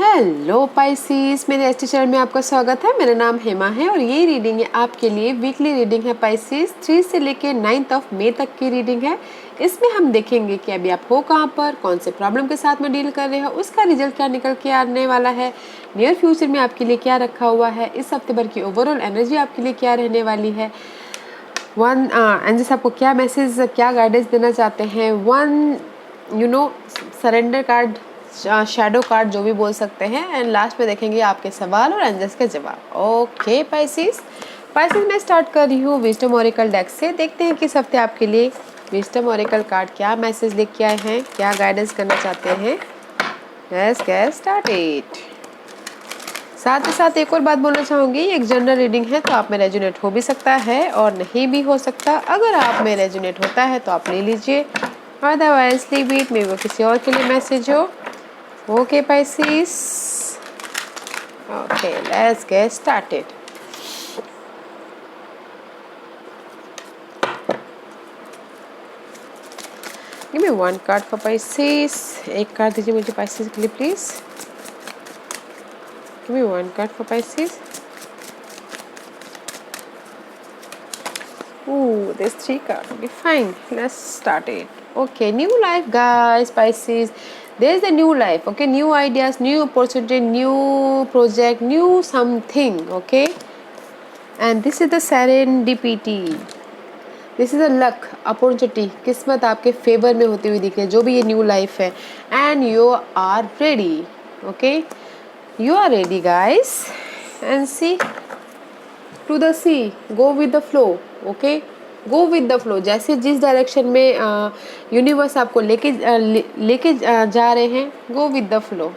Hello Pisces, मेरे S T channel में आपका स्वागत है। मेरा नाम हेमा है और ये रीडिंग है आपके लिए वीकली रीडिंग है पाइसिस। 3 से लेके 9 मई तक की रीडिंग है। इसमें हम देखेंगे कि अभी आप हो कहाँ पर, कौन से प्रॉब्लम के साथ में डील कर रहे हो, उसका रिजल्ट क्या निकल के आने वाला है, नियर फ्यूचर में आपके लिए क्या रखा हुआ है, इस हफ्ते भर की ओवरऑल एनर्जी आपके लिए क्या रहने वाली है, एंजल्स आपको क्या मैसेज, क्या गाइडेंस देना चाहते हैं, सरेंडर कार्ड, शैडो कार्ड जो भी बोल सकते हैं, एंड लास्ट में देखेंगे आपके सवाल और एंजल्स के जवाब। ओके पाइसिस, मैं स्टार्ट कर रही हूँ विजडम ओरेकल डेक से। देखते हैं कि इस हफ्ते आपके लिए विजडम ओरेकल कार्ड क्या मैसेज लेके आए हैं, क्या गाइडेंस करना चाहते हैं। Let's get started. साथ ही साथ एक और बात बोलना चाहूँगी, एक जनरल रीडिंग है तो आप में रेजोनेट हो भी सकता है और नहीं भी हो सकता। अगर आप में रेजोनेट होता है तो आप ले लीजिए, अदरवाइज लीव इट, मे वो किसी और के लिए मैसेज हो। Okay Pisces, okay let's get started. Give me one card for Pisces. एक कार्ड दीजिए मुझे पाइसिस के लिए please. Give me one card for Pisces. Ooh, there's 3 cards. Okay, fine. Let's start it. Okay, new life, guys. Pisces. There's a new life. Okay, new ideas, new opportunity, new project, new something. Okay, and this is the serendipity. This is a luck, opportunity. किस्मत आपके favour में होती हुई दिख रही है, जो भी ये न्यू लाइफ है. And you are ready. Okay, you are ready, guys. And see. To the sea, go with the flow. Okay, go with the flow. जैसे जिस डायरेक्शन में यूनिवर्स आपको लेके जा रहे हैं, go with the flow,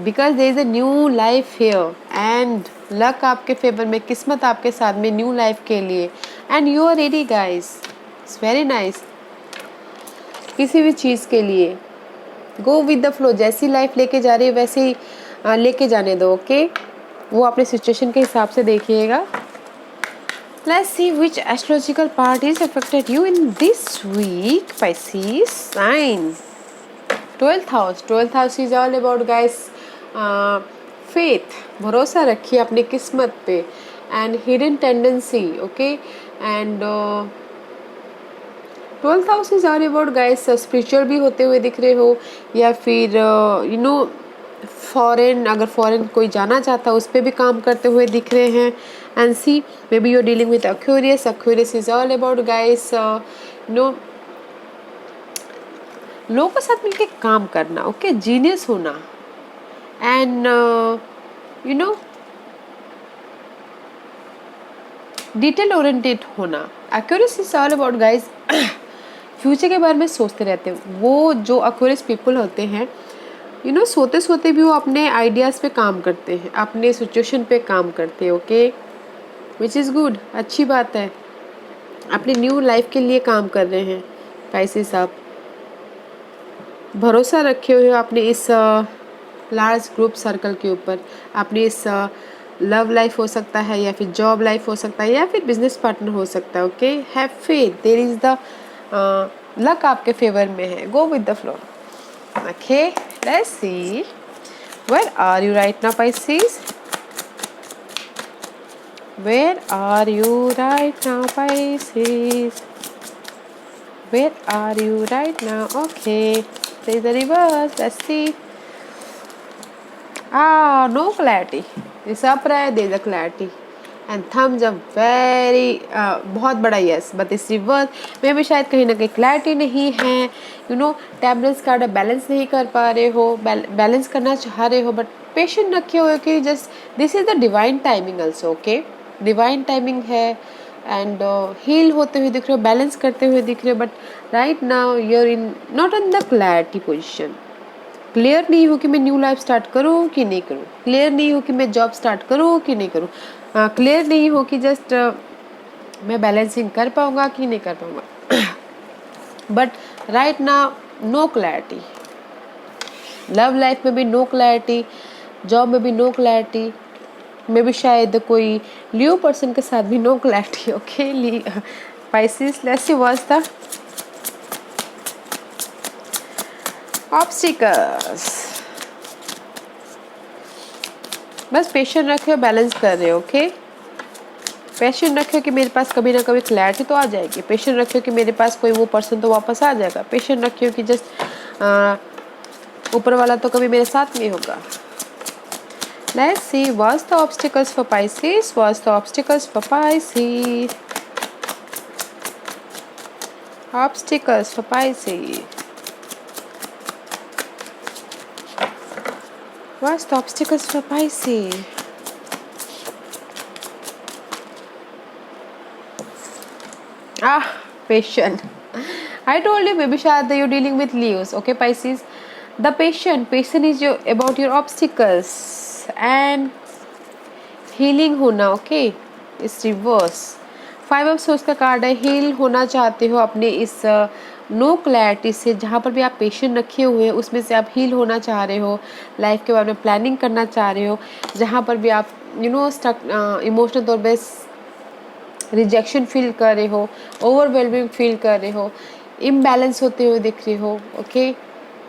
because there is a new life here and luck आपके favour में, किस्मत आपके साथ में न्यू लाइफ के लिए। And you are ready guys, it's very nice. किसी भी चीज़ के लिए गो विद द फ्लो, जैसी लाइफ लेके जा रही है वैसे ही लेके जाने दो। ओके, वो अपने सिचुएशन के हिसाब से देखिएगा। Let's see which astrological part is affected you in this week, Pisces sign. 12th house is all about guys faith, भरोसा रखिए अपनी किस्मत पे, and hidden tendency. Okay, and 12th house is all about guys spiritual भी होते हुए दिख रहे हो, या फिर फॉरेन, अगर फॉरेन कोई जाना चाहता है उस पर भी काम करते हुए दिख रहे हैं। And see, may be you are dealing with Aquarius. Aquarius is all about guys लोगों के साथ मिलके काम करना। ओके, जीनियस होना एंड डिटेल ओरिएंटेड होना। Aquarius is all about guys future के बारे में सोचते रहते हैं। वो जो अक्यूरियस पीपल होते हैं, सोते सोते भी वो अपने आइडियाज़ पे काम करते हैं, अपने सिचुएशन पे काम करते हैं। ओके, विच इज़ गुड, अच्छी बात है। अपनी न्यू लाइफ के लिए काम कर रहे हैं पाइसिस। आप भरोसा रखे हुए हो अपने इस लार्ज ग्रुप सर्कल के ऊपर। अपनी इस लव लाइफ हो सकता है, या फिर जॉब लाइफ हो सकता है, या फिर बिजनेस पार्टनर हो सकता है। Okay, have faith, there is the luck आपके फेवर में है। Go with the flow. Okay, let's see. Where are you right now, Pisces? Where are you right now, Pisces? Where are you right now? Okay, there is a reverse. Let's see. No clarity. This upright, there is a clarity. And thumbs up, very बहुत बड़ा yes, but इस reverse में भी शायद कहीं ना कहीं clarity नहीं है। टेम्परेंस कार्ड बैलेंस नहीं कर पा रहे हो, बैलेंस करना चाह रहे हो, बट पेशेंट रखे हुए कि just this is the divine timing also. Okay, divine timing है एंड हील होते हुए दिख रहे हो, बैलेंस करते हुए दिख रहे हो, but right now you are in not in the clarity position. Clear नहीं हो कि मैं न्यू लाइफ स्टार्ट करूँ कि नहीं करूँ, क्लियर नहीं हो कि मैं जॉब स्टार्ट करूँ कि नहीं करूँ, क्लियर नहीं हो कि जस्ट मैं बैलेंसिंग कर पाऊँगा कि नहीं कर पाऊँगा। But right now no clarity, love life में भी नो क्लैरिटी, जॉब में भी नो क्लैरिटी, मे भी शायद कोई लियो पर्सन के साथ भी no clarity. Okay Pisces, let's see what's the obstacles. बस पेशेंट रखे हो, बैलेंस कर रहे हो। ओके, पेशेंट रखो कि मेरे पास कभी ना कभी क्लैरिटी तो आ जाएगी। पेशेंट रखो कि मेरे पास कोई वो पर्सन तो वापस आ जाएगा। पेशेंट रखियो कि जस्ट ऊपर वाला तो कभी मेरे साथ में होगा। Let's see what's the obstacles for Pisces. What's the obstacles for Pisces? Obstacles for Pisces. What's the obstacles for Pisces? Patient. I told you, maybe Shad, you're dealing with Leos. Okay, Pisces. The patient is about your obstacles and healing होना. Okay, इस reverse 5 of source का card है। Heal होना चाहते हो अपने इस no clarity से, जहाँ पर भी आप पेशेंट रखे हुए हैं उसमें से आप हील होना चाह रहे हो। लाइफ के बारे में प्लानिंग करना चाह रहे हो, जहाँ पर भी आप स्टक इमोशनल तौर पे रिजेक्शन फील कर रहे हो, ओवरवेलमिंग फील कर रहे हो, इम्बैलेंस होते हुए दिख रहे हो। ओके,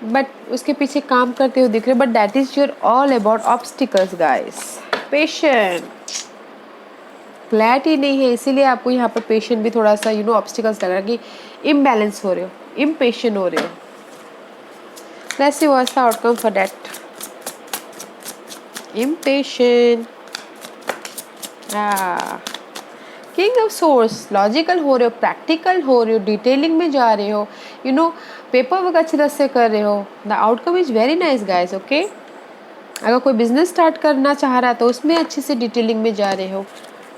बट उसके पीछे काम करते हुए दिख रहे हो। But that is your all about obstacles guys. Patient clarity नहीं है, इसीलिए आपको यहाँ पर पेशेंट भी थोड़ा सा ऑब्स्टिकल्स लग रहा है कि इम्बैलेंस हो रहे हो, इम्पेशेंट हो रहे हो। Let's see what's the outcome for that. Impatient, king of source, logical हो रहे हो, प्रैक्टिकल हो रहे हो, डिटेलिंग में जा रहे हो, पेपर वर्क अच्छी तरह से कर रहे हो। The outcome is very nice guys. Okay, अगर कोई बिजनेस स्टार्ट करना चाह रहा है तो उसमें अच्छे से डिटेलिंग में जा रहे हो।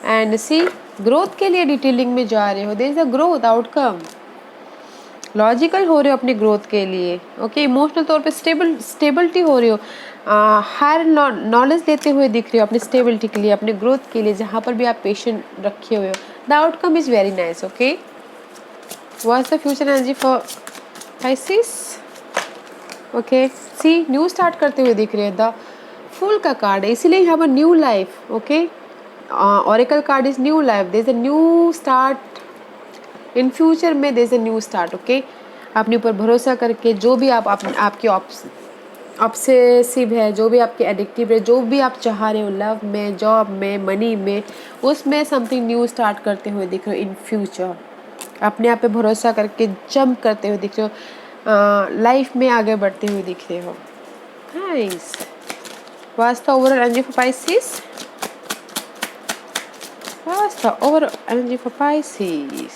एंड सी, ग्रोथ के लिए डिटेलिंग में जा रहे हो। There is a growth outcome. Logical हो रहे हो अपने ग्रोथ के लिए। ओके, इमोशनल तौर पे स्टेबिलिटी हो रही हो, हायर नॉलेज लेते हुए दिख रहे हो अपनी स्टेबिलिटी के लिए, अपने ग्रोथ के लिए, जहाँ पर भी आप पेशेंट रखे हुए हो। The outcome is very nice. Okay, what's the future energy for Pisces? Okay, see new start करते हुए दिख रहे हैं। द फुल का कार्ड है, इसीलिए यहाँ पर new life. Okay, oracle card is new life. There is a new start in future में, there is a new start. Okay, अपने ऊपर भरोसा करके जो भी आपकी ऑब्सेसिव है, जो भी आपके एडिक्टिव है, जो भी आप चाह रहे हो लव में, जॉब में, मनी में, उसमें समथिंग न्यू स्टार्ट करते हुए दिख रहे हो इन फ्यूचर। अपने आप पे भरोसा करके जंप करते हुए दिख रहे हो, लाइफ में आगे बढ़ते हुए दिख रहे हो। Nice. What's the overall energy for Pisces? What's the overall energy for Pisces?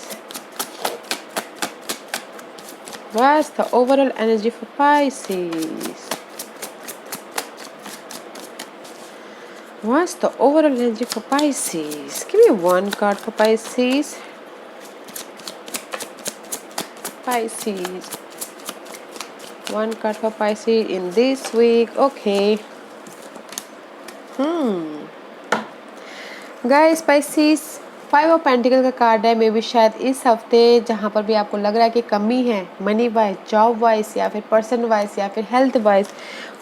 What's the overall energy for Pisces? What's the overall energy for Pisces? Give me one card for Pisces. Pisces. One card for Pisces in this week. Okay. Guys, Pisces 5 of pentacle का card है। May be शायद इस हफ्ते जहाँ पर भी आपको लग रहा है कि कमी है मनी वाइज, जॉब वाइज, या फिर पर्सन वाइज, या फिर हेल्थ वाइज,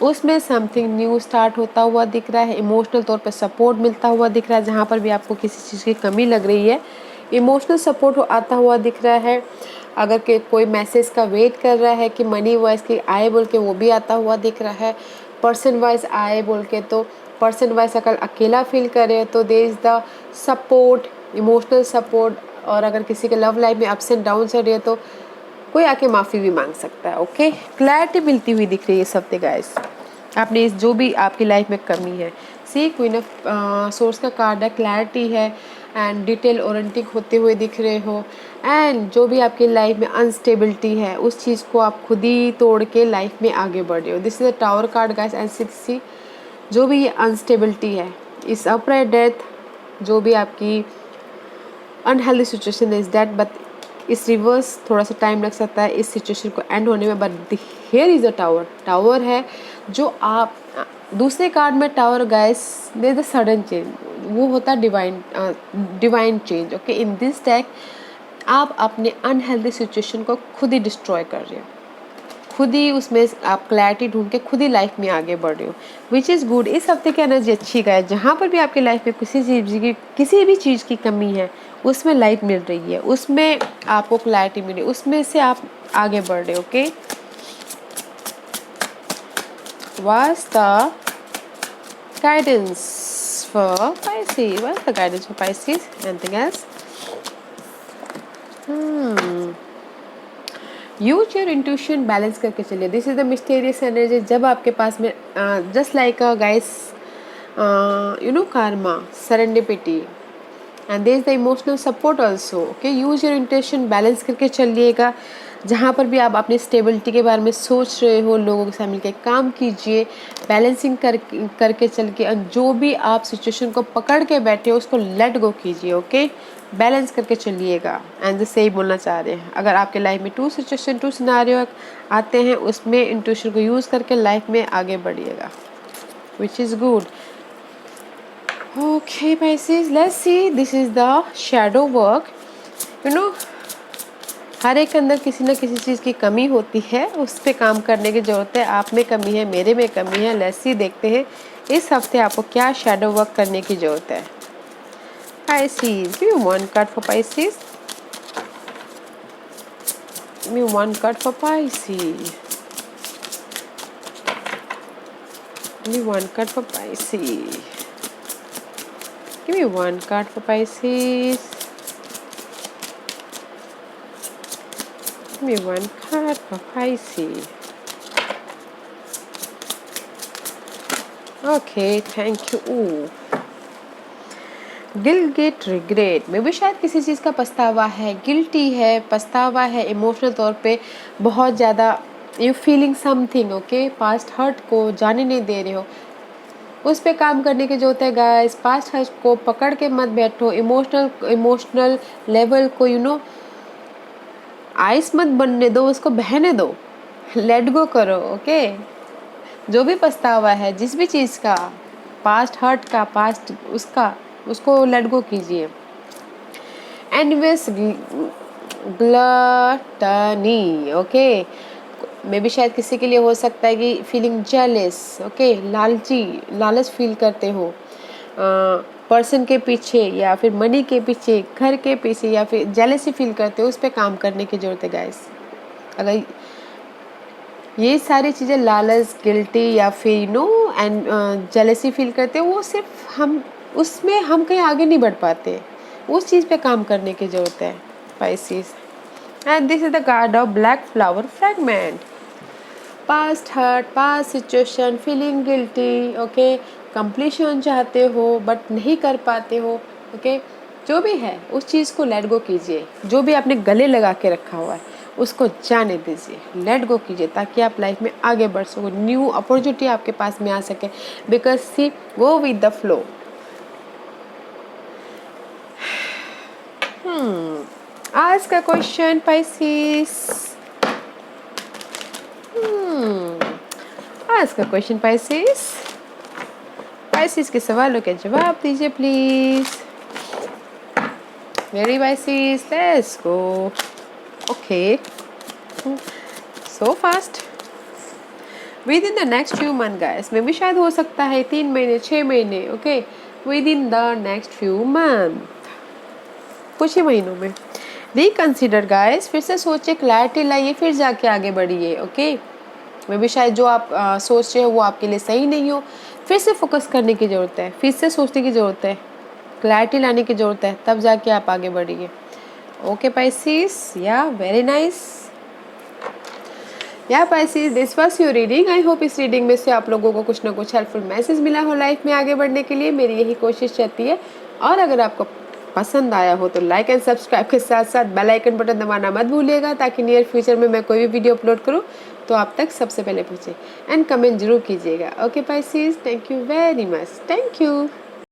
उसमें समथिंग न्यू स्टार्ट होता हुआ दिख रहा है। इमोशनल तौर पर सपोर्ट मिलता हुआ दिख रहा है। जहाँ पर भी आपको किसी चीज़ की कमी लग रही है, इमोशनल सपोर्ट आता हुआ दिख रहा है। अगर के कोई मैसेज का वेट कर रहा है कि मनी वाइज की आए बोल के, वो भी आता हुआ दिख रहा है। पर्सन वाइज आए बोल के, तो पर्सन वाइज अगर अकेला फील कर रहे हो तो there is the support, emotional support. और अगर किसी के लव लाइफ में अप्स एंड डाउन चल रही है तो कोई आके माफ़ी भी मांग सकता है। ओके, क्लैरिटी मिलती हुई दिख रही है इस हफ्ते गाइस, आपने इस जो भी आपकी लाइफ में कमी है। सी, क्वीन ऑफ सोर्स का कार्ड है, क्लैरिटी है एंड डिटेल ओरिएंटेड होते हुए दिख रहे हो। एंड जो भी आपकी लाइफ में अनस्टेबिलिटी है उस चीज़ को आप खुद ही तोड़ के लाइफ में आगे बढ़ रहे हो। This is a tower card guys. And see, जो भी ये अनस्टेबिलिटी है, इस अपराइट डेथ, जो भी आपकी unhealthy situation is that, but इस रिवर्स थोड़ा सा टाइम लग सकता है इस सिचुएशन को एंड होने में। But here is a tower, tower है जो आप दूसरे कार्ड में tower guys, there is a sudden change, वो होता है divine change. Okay, in this deck आप अपने अनहेल्दी सिचुएशन को खुद ही डिस्ट्रॉय कर रहे हो, खुद ही उसमें आप क्लैरिटी ढूंढ के खुद ही लाइफ में आगे बढ़ रहे हो, विच इज़ गुड। इस हफ्ते की एनर्जी अच्छी का है। जहाँ पर भी आपकी लाइफ में किसी भी चीज़ की कमी है उसमें लाइट मिल रही है, उसमें आपको क्लैरिटी मिली, उसमें से आप आगे बढ़ रहे हो। Okay, what's the guidance for Pisces? What's the guidance for Pisces? Anything else? Use your intuition, balance करके चलिए. This is the mysterious energy. जब आपके पास में just like a guys you know karma, serendipity, and there is the emotional support also. Okay, use your intuition, balance करके चलिएगा. जहाँ पर भी आप अपनी स्टेबिलिटी के बारे में सोच रहे हो, लोगों के साथ मिलकर काम कीजिए, बैलेंसिंग करके चल के, जो भी आप सिचुएशन को पकड़ के बैठे हो उसको लेट गो कीजिए. ओके, बैलेंस करके चलिएगा. एंड जैसे ही बोलना चाह रहे हैं, अगर आपके लाइफ में 2 सिचुएशन 2 सिनारियो आते हैं, उसमें इंट्यूशन को यूज़ करके लाइफ में आगे बढ़िएगा, which is good. Okay Pisces, let's see. This is the shadow work. You know, हर एक के अंदर किसी न किसी चीज़ की कमी होती है, उस पर काम करने की ज़रूरत है. आप में कमी है, मेरे में कमी है. लेट्स सी, देखते हैं इस हफ्ते आपको क्या शैडो वर्क करने की ज़रूरत है. Pisces, give me one card for Pisces. Give me one card for Pisces. Give me one card for Pisces. Give me one card for Pisces. Give me one card for Pisces. Okay, thank you. Guilt, regret में भी शायद किसी चीज़ का पछतावा है, guilty है, पछतावा है, इमोशनल तौर पे बहुत ज़्यादा you feeling something. Okay, past hurt को जाने नहीं दे रहे हो, उस पे काम करने की जरूरत है गाइस. पास्ट हर्ट को पकड़ के मत बैठो. इमोशनल लेवल को यू नो आइस मत बनने दो, उसको बहने दो, लेट गो करो. ओके, जो भी पछतावा है जिस भी चीज़ का, पास्ट हर्ट का, पास्ट उसको लेट गो कीजिए. एनवेस, ग्लटनी. ओके, मे भी शायद किसी के लिए हो सकता है कि फीलिंग जेलस. ओके, लालच फील करते हो पर्सन के पीछे, या फिर मनी के पीछे, घर के पीछे, या फिर जेलसी फील करते हो, उस पर काम करने की ज़रूरत है गाइस. अगर ये सारी चीज़ें, लालच, गिल्टी, या फिर you know and jealousy feel करते हो, वो सिर्फ उसमें हम कहीं आगे नहीं बढ़ पाते. उस चीज़ पे काम करने की ज़रूरत है Pisces. And this is the card of black flower fragment. Past hurt, past situation, feeling guilty. Okay, completion चाहते हो बट नहीं कर पाते हो. ओके, जो भी है उस चीज़ को लेट गो कीजिए. जो भी आपने गले लगा के रखा हुआ है उसको जाने दीजिए, लेट गो कीजिए, ताकि आप लाइफ में आगे बढ़ सको, न्यू अपॉर्चुनिटी आपके पास में आ सके. Because see, go with the flow. आज का क्वेश्चन Pisces. आज का क्वेश्चन Pisces के सवालों के जवाब दीजिए please. Very Pisces, let's go. Okay, so fast. With in the next few month guys, में भी शायद हो सकता है 3 महीने 6 महीने. Okay, with in the next few month, कुछ ही महीनों में. रिकंसिडर गाइस, फिर से सोचिए, क्लैरिटी लाइए, फिर जाके आगे बढ़िए. ओके, में भी शायद जो आप सोच रहे हो वो आपके लिए सही नहीं हो. फिर से फोकस करने की ज़रूरत है, फिर से सोचने की ज़रूरत है, क्लैरिटी लाने की ज़रूरत है, तब जाके आप आगे बढ़िए. ओके Pisces, या वेरी नाइस. या Pisces, this was your reading. I hope इस रीडिंग में से आप लोगों को कुछ ना कुछ हेल्पफुल मैसेज मिला हो लाइफ में आगे बढ़ने के लिए. मेरी यही कोशिश रहती है. और अगर आपको पसंद आया हो तो लाइक एंड सब्सक्राइब के साथ साथ बेल आइकन बटन दबाना मत भूलिएगा, ताकि नियर फ्यूचर में मैं कोई भी वीडियो अपलोड करूं तो आप तक सबसे पहले पहुंचे. एंड कमेंट जरूर कीजिएगा. Okay Pisces, thank you very much. Thank you.